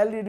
LED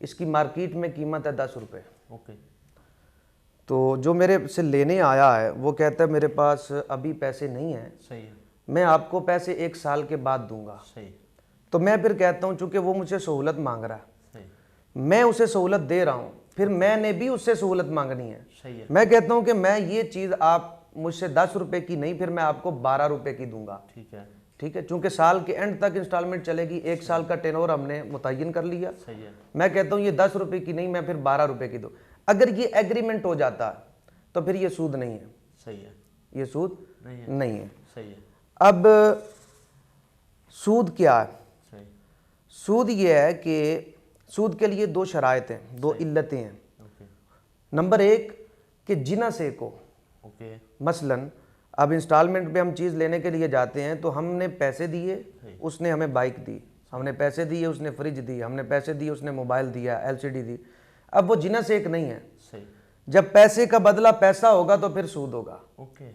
اس کی market میں قیمت ہے 10 روپے. اوکے. تو جو میرے سے لینے آیا ہے وہ کہتا ہے میرے پاس ابھی پیسے نہیں ہیں, صحیح ہے, میں آپ کو پیسے 1 سال کے بعد دوں گا. صحیح. تو میں پھر کہتا ہوں چونکہ وہ مجھ سے سہولت مانگ رہا ہے, صحیح. میں اسے سہولت دے رہا ہوں, پھر میں نے بھی اس سے سہولت مانگنی ہے. صحیح ہے. میں کہتا ہوں کہ میں یہ چیز آپ مجھ سے 10 روپے کی نہیں, پھر میں آپ کو 12 روپے کی دوں گا. ٹھیک ہے. ٹھیک ہے, چونکہ سال کے اینڈ تک انسٹالمنٹ چلے گی, 1 سال کا ٹینور ہم نے متعین کر لیا. صحیح ہے. میں کہتا ہوں یہ 10 روپے کی نہیں, میں پھر 12 روپے کی دوں. اگر یہ ایگریمنٹ ہو جاتا تو پھر یہ سود نہیں ہے. صحیح ہے. یہ سود نہیں ہے. صحیح ہے. اب سود کیا ہے؟ صحیح. سود یہ ہے کہ سود کے لیے 2 شرائط ہیں, 2 علتیں ہیں. اوکے. نمبر 1 کہ جنس ایک ہو. اوکے. مثلاً اب انسٹالمنٹ پہ ہم چیز لینے کے لیے جاتے ہیں تو ہم نے پیسے دیے, اس نے ہمیں بائک دی, ہم نے پیسے دیے, اس نے فریج دی, ہم نے پیسے دیے, اس نے موبائل دیا, LCD دی. اب وہ جنس ایک نہیں ہے. صحیح. جب پیسے کا بدلہ پیسہ ہوگا تو پھر سود ہوگا. اوکے.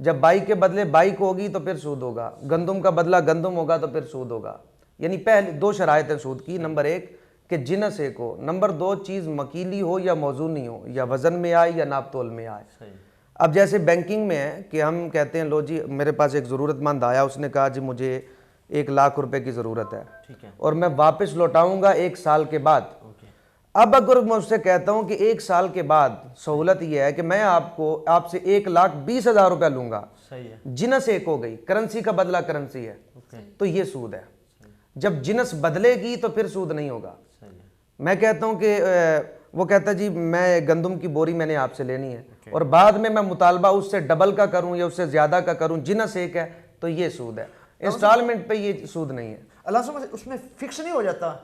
جب بائک کے بدلے بائک ہوگی تو پھر سود ہوگا. گندم کا بدلہ گندم ہوگا تو پھر سود ہوگا. یعنی پہلے 2 شرائط ہیں سود کی. نمبر 1 کہ جنس ایک ہو. نمبر 2 چیز مکیلی ہو یا موزونی ہو, یا وزن میں آئے یا ناپ تول میں آئے. صحیح. اب جیسے بینکنگ میں ہے کہ ہم کہتے ہیں لو جی میرے پاس ایک ضرورت مند آیا, اس نے کہا جی مجھے 1 لاکھ روپے کی ضرورت ہے, ٹھیک ہے, اور میں واپس لوٹاؤں گا 1 سال کے بعد. اوکے. اب اگر میں اس سے کہتا ہوں کہ 1 سال کے بعد سہولت یہ ہے کہ میں آپ سے 1,20,000 روپے لوں گا, صحیح ہے, جنس ایک ہو گئی, کرنسی کا بدلہ کرنسی ہے, اوکے, تو یہ سود ہے. جب جنس بدلے گی تو پھر سود نہیں ہوگا. صحیح ہے, میں کہتا ہوں کہ وہ کہتا ہے جی میں گندم کی بوری میں نے آپ سے لینی ہے, اور بعد میں مطالبہ اس سے ڈبل کا کروں یا اس سے زیادہ کا کروں, جنس ایک ہے, تو یہ سود ہے. انسٹالمنٹ پہ یہ سود نہیں ہے. اللہ سمجھ اس میں فکس نہیں ہو جاتا,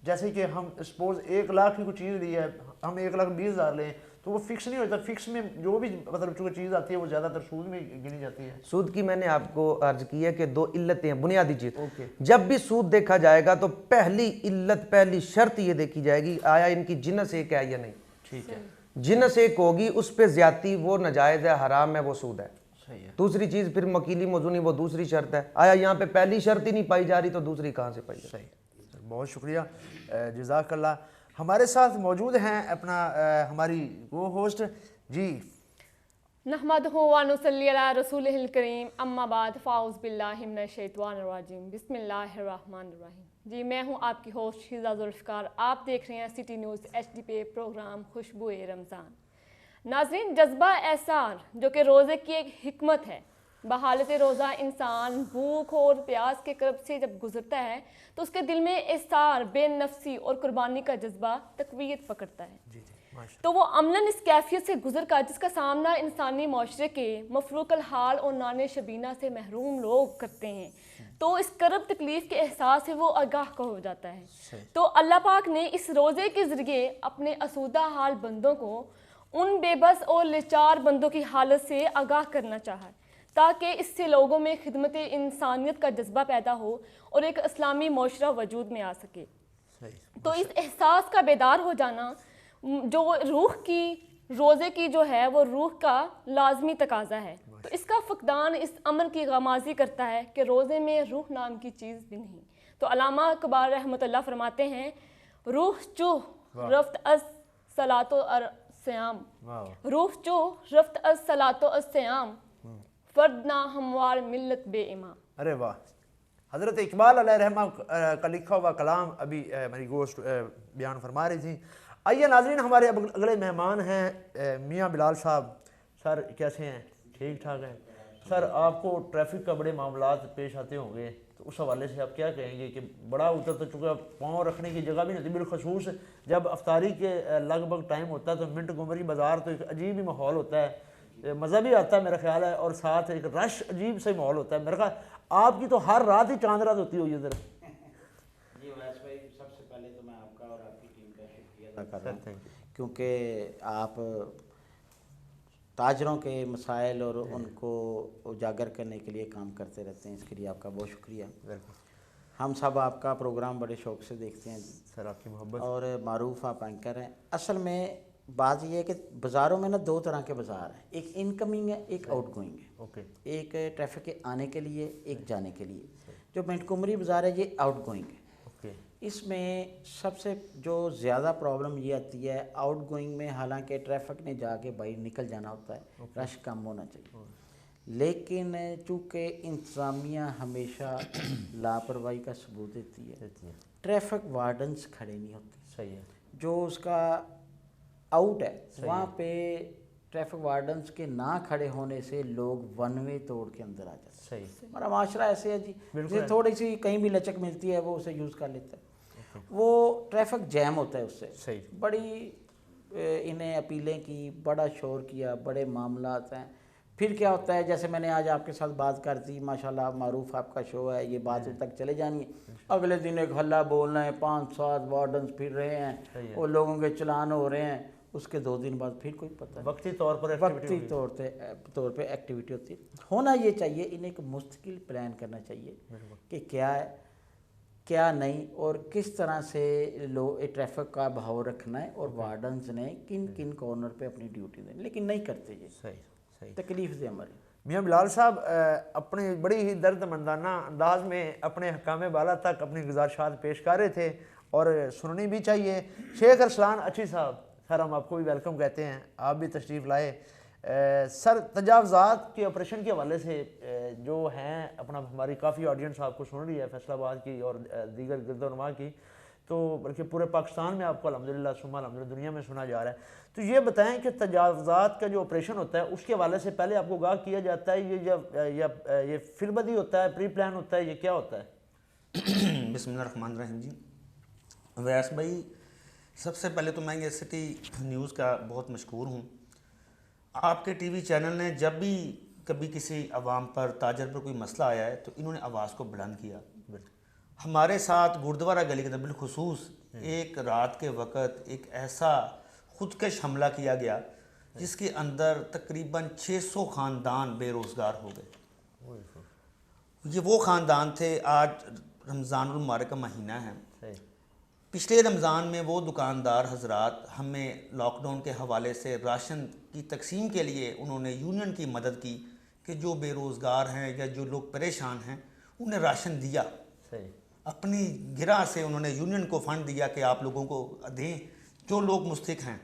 جیسے کہ ہم سپوز 1 لاکھ کی کوئی چیز لی ہے, ہم 1,20,000 لیں تو وہ فکس نہیں ہوتا. فکس میں جو بھی مطلب چونکہ چیز آتی ہے وہ زیادہ تر سود میں گنی جاتی ہے. سود کی میں نے آپ کو عرض کی ہے کہ 2 علتیں ہیں, بنیادی چیز. اوکے. جب بھی سود دیکھا جائے گا تو پہلی علت, پہلی شرط یہ دیکھی جائے گی آیا ان کی جنس ایک ہے یا نہیں. ٹھیک ہے. جنس ایک ہوگی, اس پہ زیادتی وہ ناجائز ہے, حرام ہے, وہ سود ہے. صحیح ہے. دوسری چیز پھر مکیلی موزونی, وہ دوسری شرط ہے. آیا یہاں پہ پہلی شرط ہی نہیں پائی جا رہی تو دوسری کہاں سے پائی جا رہی؟ صحیح, بہت شکریہ, جزاک اللہ. ہمارے ساتھ موجود ہیں اپنا ہماری وہ ہوسٹ جی. نحمدہ و نصلی علی رسولہ الکریم, اما بعد, فاعوذ باللہ من الشیطان الرجیم, بسم اللہ الرحمن الرحیم. جی میں ہوں آپ کی ہوسٹ شیزہ ذوالفقار. آپ دیکھ رہے ہیں سٹی نیوز HD پہ پروگرام خوشبوئے رمضان. ناظرین, جذبہ احسان جو کہ روزے کی ایک حکمت ہے, بحالت روزہ انسان بھوک اور پیاس کے کرب سے جب گزرتا ہے تو اس کے دل میں احسار, بے نفسی اور قربانی کا جذبہ تقویت پکڑتا ہے. جی جی, ماشاء تو وہ عملاً اس کیفیت سے گزر کر جس کا سامنا انسانی معاشرے کے مفروق الحال اور نان شبینہ سے محروم لوگ کرتے ہیں, تو اس کرب تکلیف کے احساس سے وہ آگاہ ہو جاتا ہے. تو اللہ پاک نے اس روزے کے ذریعے اپنے اسودہ حال بندوں کو ان بے بس اور لاچار بندوں کی حالت سے آگاہ کرنا چاہا, تاکہ اس سے لوگوں میں خدمت انسانیت کا جذبہ پیدا ہو اور ایک اسلامی معاشرہ وجود میں آ سکے. تو اس احساس کا بیدار ہو جانا جو روح کی, روزے کی جو ہے وہ روح کا لازمی تقاضا ہے. تو اس کا فقدان اس امر کی غمازی کرتا ہے کہ روزے میں روح نام کی چیز بھی نہیں. تو علامہ اقبال رحمۃ اللہ فرماتے ہیں, روح چوہ رفت از صلاۃ و الصیام, روح چوہ رفت از صلاۃ و الصیام, فرد نہ ہموار ملت بے امام. ارے واہ, حضرت اقبال علیہ رحمہ کا لکھا ہوا کلام ابھی میری گوشت بیان فرما رہی تھی. آئیے ناظرین, ہمارے اگلے مہمان ہیں میاں بلال صاحب. سر کیسے ہیں؟ ٹھیک ٹھاک ہیں سر. آپ کو ٹریفک کا بڑے معاملات پیش آتے ہوں گے, تو اس حوالے سے آپ کیا کہیں گے کہ بڑا ادھر تو چونکہ پاؤں رکھنے کی جگہ بھی نہیں ہوتی, بالخصوص جب افطاری کے لگ بھگ ٹائم ہوتا ہے تو منٹ گمری بازار تو ایک عجیب ہی ماحول ہوتا ہے, مزہ بھی آتا ہے میرا خیال ہے, اور ساتھ ایک رش عجیب سے ماحول ہوتا ہے. میرا خیال آپ کی تو ہر رات ہی چاند رات ہوتی ہوئی ادھر. جی ویس بھائی, سب سے پہلے تو میں آپ کا اور آپ کی ٹیم کا شکریہ ادا کر رہا ہوں, کیونکہ آپ تاجروں کے مسائل اور ان کو اجاگر کرنے کے لیے کام کرتے رہتے ہیں. اس کے لیے آپ کا بہت شکریہ. ہم سب آپ کا پروگرام بڑے شوق سے دیکھتے ہیں سر, آپ کی محبت. اور معروف آپ اینکر ہیں. اصل میں بات یہ ہے کہ بازاروں میں نا 2 طرح کے بازار ہیں, ایک انکمنگ ہے, ایک آؤٹ گوئنگ ہے. اوکے. ایک ٹریفک کے آنے کے لیے, ایک جانے کے لیے. جو منٹ کمری بازار ہے یہ آؤٹ گوئنگ ہے. اوکے. اس میں سب سے جو زیادہ پرابلم یہ آتی ہے آؤٹ گوئنگ میں، حالانکہ ٹریفک نے جا کے باہر نکل جانا ہوتا ہے، رش کم ہونا چاہیے، لیکن چونکہ انتظامیہ ہمیشہ لاپرواہی کا ثبوت دیتی ہے، ٹریفک وارڈنز کھڑے نہیں ہوتے، صحیح ہے، جو اس کا آؤٹ ہے وہاں پہ ٹریفک وارڈنز کے نہ کھڑے ہونے سے لوگ ون وے توڑ کے اندر آ جاتے ہیں۔ صحیح، ہمارا معاشرہ ایسے ہے جی، جسے تھوڑی سی کہیں بھی لچک ملتی ہے وہ اسے یوز کر لیتا ہے، وہ ٹریفک جیم ہوتا ہے اس سے۔ صحیح، بڑی انہیں اپیلیں کی، بڑا شور کیا، بڑے معاملات ہیں، پھر کیا ہوتا ہے، جیسے میں نے آج آپ کے ساتھ بات کر دی، ماشاءاللہ معروف آپ کا شو ہے، یہ بات تک چلے جانی ہے، اگلے دن ایک ہلہ بولنا ہے، 5-7 وارڈنز پھر رہے ہیں، وہ لوگوں کے چلان ہو رہے ہیں، اس کے 2 دن بعد پھر کوئی پتہ نہیں، وقتی طور پہ ایکٹیویٹی ہوتی ہے۔ ہونا یہ چاہیے، انہیں ایک مستقل پلان کرنا چاہیے کہ کیا ہے کیا نہیں، اور کس طرح سے ٹریفک کا بہاؤ رکھنا ہے، اور وارڈنز نے کن کن کارنر پہ اپنی ڈیوٹی دینی، لیکن نہیں کرتے یہ، صحیح۔ تکلیف دے عمل۔ میاں بلال صاحب اپنے بڑی ہی درد مندانہ انداز میں اپنے حکام بالا تک اپنی گزارشات پیش کر رہے تھے، اور سننی بھی چاہیے۔ شیخ ارسلان اچھی صاحب، سر ہم آپ کو بھی ویلکم کہتے ہیں، آپ بھی تشریف لائے۔ سر تجاوزات کے آپریشن کے حوالے سے جو ہیں اپنا، ہماری کافی آڈینس آپ کو سن رہی ہے فیصل آباد کی اور دیگر گرد و نواح کی، تو بلکہ پورے پاکستان میں آپ کو الحمدللہ ثم الحمدللہ دنیا میں سنا جا رہا ہے۔ تو یہ بتائیں کہ تجاوزات کا جو آپریشن ہوتا ہے اس کے حوالے سے پہلے آپ کو آگاہ کیا جاتا ہے، یہ فی البدی ہوتا ہے، پری پلان ہوتا ہے، یہ کیا ہوتا ہے؟ بسم اللہ الرحمن الرحیم۔ جی ویس بھائی، سب سے پہلے تو میں یہ سٹی نیوز کا بہت مشکور ہوں۔ آپ کے ٹی وی چینل نے جب بھی کبھی کسی عوام پر، تاجر پر کوئی مسئلہ آیا ہے تو انہوں نے آواز کو بلند کیا۔ ہمارے ساتھ گردوارہ گلی کے اندر بالخصوص ایک رات کے وقت ایک ایسا خودکش حملہ کیا گیا جس کے اندر تقریباً 600 خاندان بے روزگار ہو گئے۔ یہ وہ خاندان تھے، آج رمضان المبارک کا مہینہ ہے، پچھلے رمضان میں وہ دکاندار حضرات ہمیں لاک ڈاؤن کے حوالے سے راشن کی تقسیم کے لیے انہوں نے یونین کی مدد کی کہ جو بے روزگار ہیں یا جو لوگ پریشان ہیں انہیں راشن دیا، اپنی گرہ سے انہوں نے یونین کو فنڈ دیا کہ آپ لوگوں کو دیں جو لوگ مستحق ہیں۔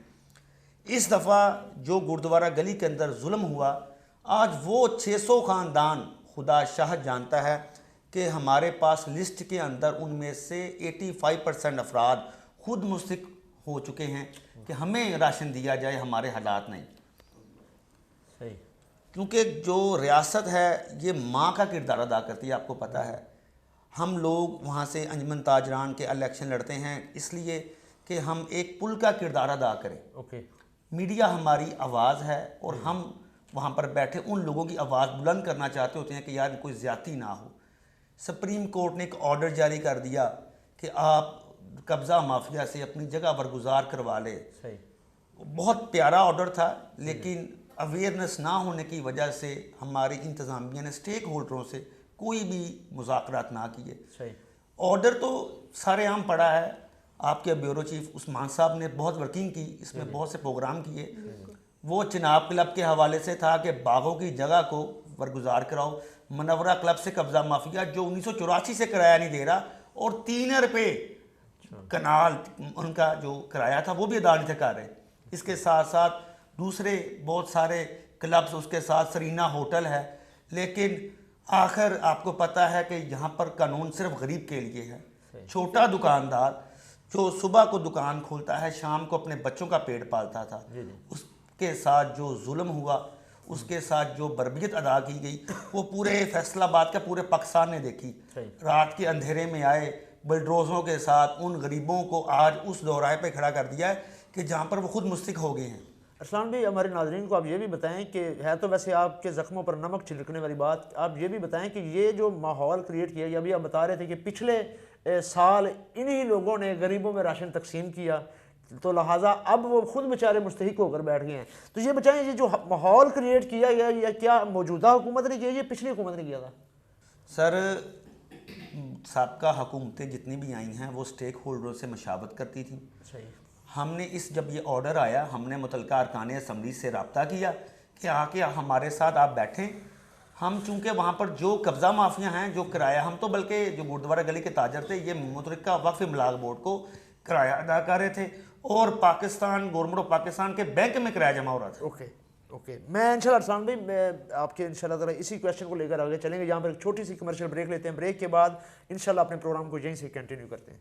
اس دفعہ جو گردوارہ گلی کے اندر ظلم ہوا، آج وہ 600 خاندان، خدا شاہد جانتا ہے کہ ہمارے پاس لسٹ کے اندر ان میں سے 85% افراد خود مستحق ہو چکے ہیں کہ ہمیں راشن دیا جائے، ہمارے حالات نہیں۔ کیونکہ جو ریاست ہے یہ ماں کا کردار ادا کرتی ہے، آپ کو پتہ ہے۔ ہم لوگ وہاں سے انجمن تاجران کے الیکشن لڑتے ہیں اس لیے کہ ہم ایک پل کا کردار ادا کریں۔ میڈیا ہماری آواز ہے، اور ہم وہاں پر بیٹھے ان لوگوں کی آواز بلند کرنا چاہتے ہوتے ہیں کہ یار کوئی زیادتی نہ ہو۔ سپریم کورٹ نے ایک آرڈر جاری کر دیا کہ آپ قبضہ مافیا سے اپنی جگہ برگزار کروا لے۔ بہت پیارا آرڈر تھا، لیکن اویئرنس نہ ہونے کی وجہ سے ہماری انتظامیہ نے سٹیک ہولڈروں سے کوئی بھی مذاکرات نہ کیے۔ آرڈر تو سارے عام پڑا ہے، آپ کے بیورو چیف عثمان صاحب نے بہت ورکنگ کی، اس میں بہت سے پروگرام کیے۔ وہ چناب کلب کے حوالے سے تھا کہ باغوں کی جگہ کو برگزار کراؤ، منورہ کلب سے قبضہ مافیا جو 1984 سے کرایہ نہیں دے رہا، اور 3 روپے کنال ان کا جو کرایہ تھا وہ بھی ادا نہیں تھے کر رہے۔ اس کے ساتھ ساتھ دوسرے بہت سارے کلبز، اس کے ساتھ سرینا ہوٹل ہے، لیکن آخر آپ کو پتہ ہے کہ یہاں پر قانون صرف غریب کے لیے ہے۔ چھوٹا دکاندار جو صبح کو دکان کھولتا ہے، شام کو اپنے بچوں کا پیٹ پالتا تھا، اس کے ساتھ جو ظلم ہوا، اس کے ساتھ جو بربریت ادا کی گئی، وہ پورے فیصل آباد کا پورے پاکستان نے دیکھی۔ رات کے اندھیرے میں آئے بلڈوزروں کے ساتھ ان غریبوں کو آج اس دوراہے پہ کھڑا کر دیا ہے کہ جہاں پر وہ خود مستحق ہو گئے ہیں۔ ارسلان بھائی، ہمارے ناظرین کو آپ یہ بھی بتائیں کہ ہے تو ویسے آپ کے زخموں پر نمک چھڑکنے والی بات، آپ یہ بھی بتائیں کہ یہ جو ماحول کریٹ کیا، یا ابھی آپ بتا رہے تھے کہ پچھلے سال انہی لوگوں نے غریبوں میں راشن تقسیم کیا، تو لہٰذا اب وہ خود بیچارے مستحق ہو کر بیٹھ گئے ہیں۔ تو یہ بتائیں، یہ جو ماحول کریٹ کیا گیا، یا کیا موجودہ حکومت نے کیا، یہ پچھلی حکومت نے کیا تھا؟ سر، سابقہ حکومتیں جتنی بھی آئی ہیں وہ سٹیک ہولڈروں سے مشاورت کرتی تھیں۔ ہم نے جب یہ آرڈر آیا، ہم نے متعلقہ ارکان اسمبلی سے رابطہ کیا کہ آ کے ہمارے ساتھ آپ بیٹھیں ہم چونکہ وہاں پر جو قبضہ مافیا ہیں جو کرایہ، ہم تو بلکہ جو گردوارہ گلی کے تاجر تھے یہ مترکہ وقف املاک بورڈ کو کرایہ ادا کر رہے تھے اور پاکستان گورنمنٹ آف پاکستان کے بینک میں کرایہ جمع ہو رہا تھا. اوکے میں انشاءاللہ ارسلان بھائی میں آپ کے انشاءاللہ تعالیٰ اسی کویشچن کو لے کر آگے چلیں گے. یہاں پر ایک چھوٹی سی کمرشل بریک لیتے ہیں. بریک کے بعد انشاءاللہ اپنے پروگرام کو یہیں سے کنٹینیو کرتے ہیں.